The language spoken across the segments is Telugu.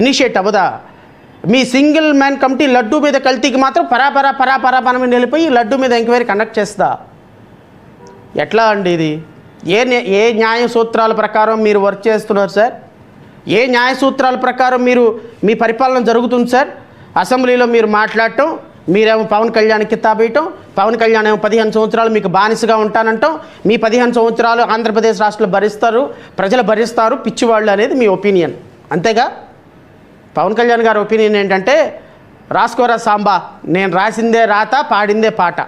ఇనిషియేట్ అవ్వదా? మీ సింగిల్ మ్యాన్ కమిటీ లడ్డూ మీద కల్తీకి మాత్రం పరాపరమని వెళ్ళిపోయి లడ్డూ మీద ఎంక్వైరీ కండక్ట్ చేస్తా. ఎట్లా అండి ఇది? ఏ న్యాయ సూత్రాల ప్రకారం మీరు వర్క్ చేస్తున్నారు సార్? ఏ న్యాయ సూత్రాల ప్రకారం మీరు మీ పరిపాలన జరుగుతుంది సార్? అసెంబ్లీలో మీరు మాట్లాడటం, మీరేమో పవన్ కళ్యాణ్ కితాబేయటం, పవన్ కళ్యాణ్ ఏమో 15 సంవత్సరాలు మీకు బానిసగా ఉంటానంటాం, మీ 15 సంవత్సరాలు ఆంధ్రప్రదేశ్ రాష్ట్రంలో భరిస్తారు, ప్రజలు భరిస్తారు, పిచ్చివాళ్ళు అనేది మీ ఒపీనియన్, అంతేగా? పవన్ కళ్యాణ్ గారి ఒపీనియన్ ఏంటంటే, రాసుకోరా సాంబా, నేను రాసిందే రాత, పాడిందే పాట.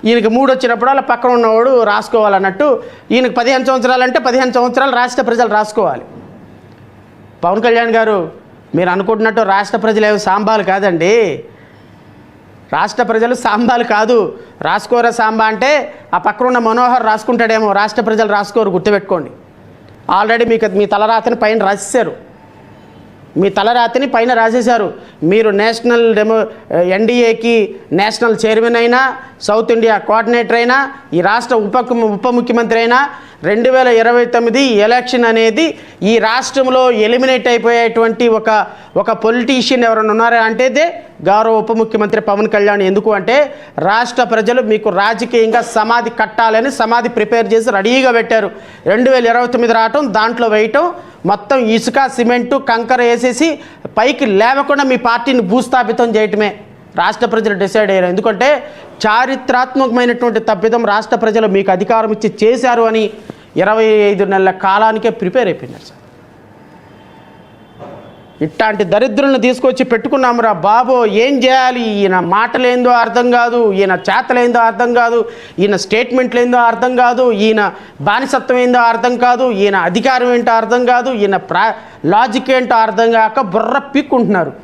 ఈయనకి 3 వచ్చినప్పుడు అలా పక్కన ఉన్నవాడు రాసుకోవాలన్నట్టు, ఈయనకు 15 సంవత్సరాలు అంటే 15 సంవత్సరాలు రాష్ట్ర ప్రజలు రాసుకోవాలి. పవన్ కళ్యాణ్ గారు, మీరు అనుకుంటున్నట్టు రాష్ట్ర ప్రజలు ఏమో సాంబాలు కాదండి. రాష్ట్ర ప్రజలు సాంబాలు కాదు. రాసుకోరా సాంబా అంటే ఆ పక్కన ఉన్న మనోహర్ రాసుకుంటాడేమో, రాష్ట్ర ప్రజలు రాసుకోరు, గుర్తుపెట్టుకోండి. ఆల్రెడీ మీ తలరాతని పైన రాసేశారు, మీ తలరాతిని పైన రాసేశారు. మీరు నేషనల్ ఎన్డీఏకి నేషనల్ చైర్మన్ అయినా, సౌత్ ఇండియా కోఆర్డినేటర్ అయినా, ఈ రాష్ట్ర ఉప ముఖ్యమంత్రి అయినా, 2029 ఎలక్షన్ అనేది ఈ రాష్ట్రంలో ఎలిమినేట్ అయిపోయేటువంటి ఒక పొలిటీషియన్ ఎవరైనా ఉన్నారా అంటే గౌరవ ఉప ముఖ్యమంత్రి పవన్ కళ్యాణ్. ఎందుకు అంటే రాష్ట్ర ప్రజలు మీకు రాజకీయంగా సమాధి కట్టాలని సమాధి ప్రిపేర్ చేసి రెడీగా పెట్టారు. 2029 రావటం, దాంట్లో వేయటం, మొత్తం ఇసుక సిమెంటు కంకర వేసేసి పైకి లేవకుండా మీ పార్టీని భూస్థాపితం చేయటమే రాష్ట్ర ప్రజలు డిసైడ్ అయ్యారు. ఎందుకంటే చారిత్రాత్మకమైనటువంటి తప్పిదం రాష్ట్ర ప్రజలు మీకు అధికారం ఇచ్చి చేశారు అని 25 నెలల కాలానికే ప్రిపేర్ అయిపోయినారు సార్. ఇట్లాంటి దరిద్రులను తీసుకొచ్చి పెట్టుకున్నామురా బాబో. ఏం చేయాలి? ఈయన మాటలేందో అర్థం కాదు, ఈయన చేతలేందో అర్థం కాదు, ఈయన స్టేట్మెంట్లేందో అర్థం కాదు, ఈయన బానిసత్వం ఏందో అర్థం కాదు, ఈయన అధికారం ఏంటో అర్థం కాదు, ఈయన లాజిక్ ఏంటో అర్థం కాక బుర్ర పీక్కుంటున్నారు.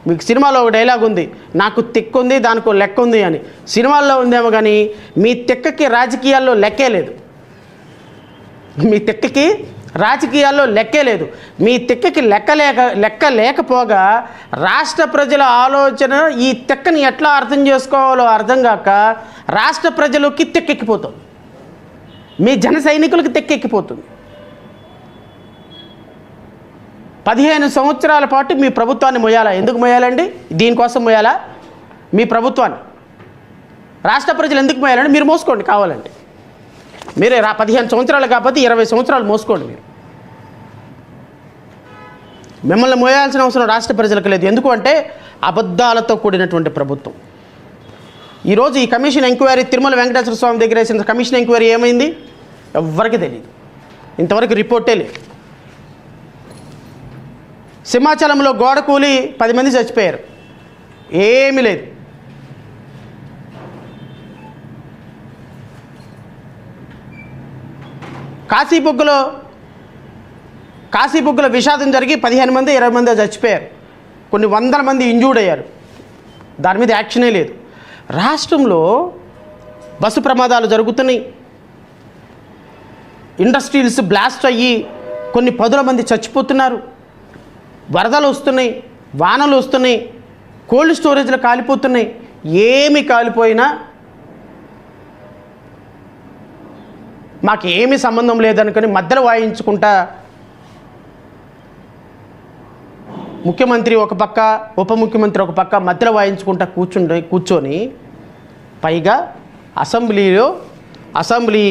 మీకు సినిమాలో ఒక డైలాగ్ ఉంది, నాకు తిక్కుంది దానికి లెక్క ఉంది అని. సినిమాల్లో ఉందేమో కానీ మీ తిక్కకి రాజకీయాల్లో లెక్కే లేదు. మీ తిక్కకి రాజకీయాల్లో లెక్కే లేదు. మీ తిక్కకి లెక్క లేకపోగా రాష్ట్ర ప్రజల ఆలోచన ఈ తిక్కని ఎట్లా అర్థం చేసుకోవాలో అర్థం కాక రాష్ట్ర ప్రజలకి తిక్కెక్కిపోతుంది, మీ జన సైనికులకి తిక్కెక్కిపోతుంది. 15 సంవత్సరాల పాటు మీ ప్రభుత్వాన్ని మోయాలా? ఎందుకు మోయాలండి? దీనికోసం మోయాలా మీ ప్రభుత్వాన్ని? రాష్ట్ర ప్రజలు ఎందుకు మోయాలండి? మీరు మోసుకోండి కావాలంటే. మీరే 15 సంవత్సరాలు కాకపోతే 20 సంవత్సరాలు మోసుకోండి. మిమ్మల్ని మోయాల్సిన అవసరం రాష్ట్ర ప్రజలకు లేదు. ఎందుకు అంటే అబద్ధాలతో కూడినటువంటి ప్రభుత్వం. ఈరోజు ఈ కమిషన్ ఎంక్వైరీ, తిరుమల వెంకటేశ్వర స్వామి దగ్గర వేసిన కమిషన్ ఎంక్వైరీ ఏమైంది? ఎవ్వరికి తెలియదు, ఇంతవరకు రిపోర్టే లేదు. సింహాచలంలో గోడ కూలి 10 మంది చచ్చిపోయారు, ఏమీ లేదు. కాశీబుగ్గలో విషాదం జరిగి 15 మంది 20 మంది చచ్చిపోయారు, కొన్ని వందల మంది ఇంజూర్డ్ అయ్యారు, దాని మీద యాక్షనే లేదు. రాష్ట్రంలో బస్సు ప్రమాదాలు జరుగుతున్నాయి, ఇండస్ట్రీస్ బ్లాస్ట్ అయ్యి కొన్ని 10ల మంది చచ్చిపోతున్నారు, వరదలు వస్తున్నాయి, వానలు వస్తున్నాయి, కోల్డ్ స్టోరేజ్లు కాలిపోతున్నాయి. ఏమి కాలిపోయినా మాకు ఏమీ సంబంధం లేదనుకొని మధ్యలో వాయించుకుంటా ముఖ్యమంత్రి ఒక పక్క, ఉప ముఖ్యమంత్రి ఒక పక్క మధ్యలో వాయించుకుంటా కూర్చొని పైగా అసెంబ్లీ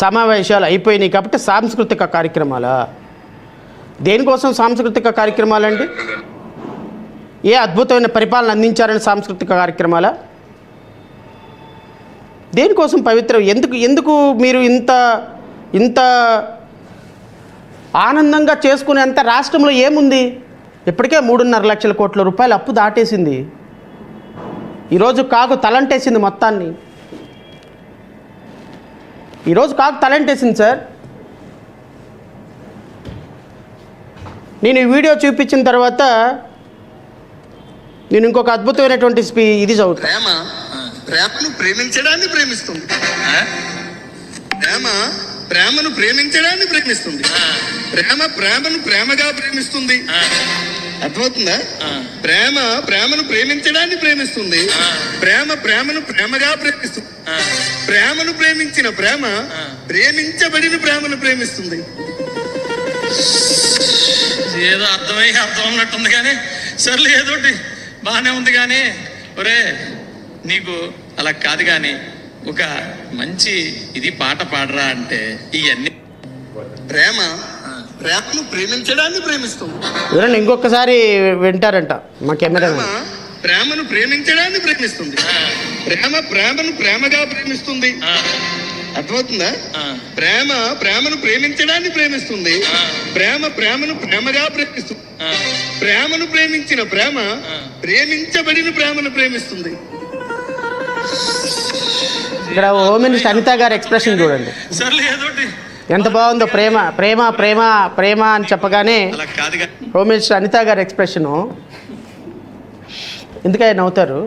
సమావేశాలు అయిపోయినాయి కాబట్టి సాంస్కృతిక కార్యక్రమాలా? దేనికోసం సాంస్కృతిక కార్యక్రమాలండి? ఏ అద్భుతమైన పరిపాలన అందించారని సాంస్కృతిక కార్యక్రమాలా? దేనికోసం పవిత్రం? ఎందుకు మీరు ఇంత ఆనందంగా చేసుకునేంత రాష్ట్రంలో ఏముంది? ఇప్పటికే 3.5 లక్షల కోట్ల రూపాయలు అప్పు దాటేసింది. ఈరోజు కాకు తలంటేసింది మొత్తాన్ని. ఈరోజు కాకు తలంటేసింది సార్. నేను ఈ వీడియో చూపించిన తర్వాత నేను ఇంకొక అద్భుతమైనటువంటి ఇది చదువుతాను. ప్రేమను ప్రేమించడాన్ని ప్రేమిస్తుంది, ప్రేమను ప్రేమించడాన్ని ప్రేమిస్తుంది, ప్రేమను ప్రేమగా ప్రేమిస్తుంది. అర్థమవుతుందా? ప్రేమను ప్రేమించడాన్ని ప్రేమిస్తుంది, ప్రేమను ప్రేమగా ప్రేమిస్తుంది. ప్రేమను ప్రేమించిన ప్రేమించబడిన ప్రేమను ప్రేమిస్తుంది. ఏదో అర్థం ఉన్నట్టుంది కానీ సర్లే ఏదోటి బాగానే ఉంది కానీ ఒరే నీకు అలా కాదు కానీ ఒక మంచి ఇది పాట పాడరా అంటే ఇవన్నీ ప్రేమను ప్రేమించడాన్ని ప్రేమిస్తుంది. ఎవరండి ఇంకొకసారి వింటారంట మా కెమెరా ప్రేమను ప్రేమించడాన్ని ప్రేమిస్తుంది. ప్రేమను ప్రేమగా ప్రేమిస్తుంది. అర్థమవుతుందా? ప్రేమను ప్రేమించడాన్ని ప్రేమిస్తుంది. ప్రేమను ప్రేమగా ప్రేమిస్తుంది. ప్రేమను ప్రేమించిన ప్రేమ ప్రేమించబడిన ప్రేమను ప్రేమిస్తుంది. ఇక్కడ హోమ్ మినిస్టర్ అనిత గారి ఎక్స్ప్రెషన్ చూడండి సర్లే ఏదోటి ఎంత బాగుందో. ప్రేమ ప్రేమ ప్రేమ ప్రేమ అని చెప్పగానే అలా కాదు కానీ హోమ్ మినిస్టర్ అనిత గారి ఎక్స్ప్రెషను ఎందుకని నవ్వుతారు?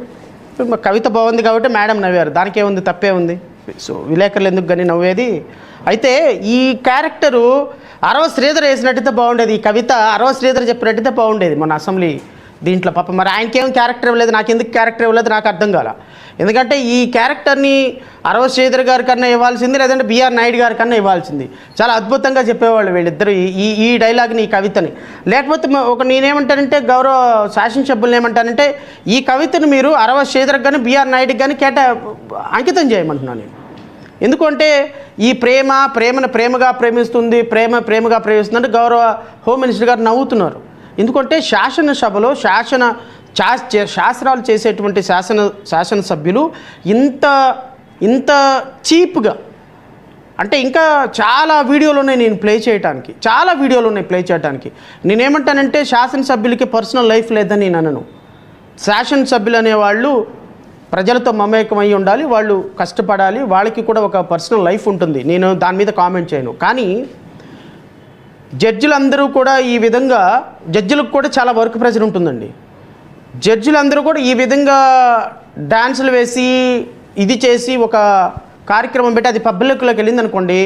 మా కవిత బాగుంది కాబట్టి మేడం నవ్వారు, దానికి ఏముంది, తప్పే ఉంది. సో విలేకరులు ఎందుకు కానీ నవ్వేది. అయితే ఈ క్యారెక్టరు అరవ శ్రీధర్ వేసినట్టయితే బాగుండేది, ఈ కవిత అరవ శ్రీధర్ చెప్పినట్టయితే బాగుండేది మన అసెంబ్లీ దీంట్లో. పాప మరి ఆయనకేం క్యారెక్టర్ ఇవ్వలేదు, నాకు ఎందుకు క్యారెక్టర్ ఇవ్వలేదు నాకు అర్థం కాల. ఎందుకంటే ఈ క్యారెక్టర్ని అరవ శ్రీధర్ గారి కన్నా ఇవ్వాల్సింది, లేదంటే బిఆర్ నాయుడు గారి కన్నా ఇవ్వాల్సింది. చాలా అద్భుతంగా చెప్పేవాళ్ళు వీళ్ళిద్దరు ఈ డైలాగ్ని, ఈ కవితని. లేకపోతే నేనేమంటానంటే గౌరవ శాసనసభ్యులు ఏమంటానంటే ఈ కవితను మీరు అరవ శ్రీధర్కి కానీ బిఆర్ నాయుడుకి కానీ అంకితం చేయమంటున్నాను నేను. ఎందుకంటే ఈ ప్రేమను ప్రేమగా ప్రేమిస్తుంది, ప్రేమగా ప్రేమిస్తుంది అంటే గౌరవ హోమ్ మినిస్టర్ గారు నవ్వుతున్నారు. ఎందుకంటే శాసనసభలో శాసనాలు చేసేటువంటి శాసనసభ్యులు ఇంత చీప్గా, అంటే ఇంకా చాలా వీడియోలు ఉన్నాయి నేను ప్లే చేయడానికి. నేనేమంటానంటే శాసనసభ్యులకి పర్సనల్ లైఫ్ లేదని నేను అనను. శాసనసభ్యులు అనేవాళ్ళు ప్రజలతో మమేకమై ఉండాలి, వాళ్ళు కష్టపడాలి, వాళ్ళకి కూడా ఒక పర్సనల్ లైఫ్ ఉంటుంది. నేను దాని మీద కామెంట్ చేయను. కానీ జడ్జిలందరూ కూడా ఈ విధంగా, జడ్జిలకు కూడా చాలా వర్క్ ప్రెషర్ ఉంటుందండి. జడ్జిలందరూ కూడా ఈ విధంగా డాన్సులు వేసి ఇది చేసి ఒక కార్యక్రమం పెట్టి అది పబ్లిక్లోకి వెళ్ళింది అనుకోండి,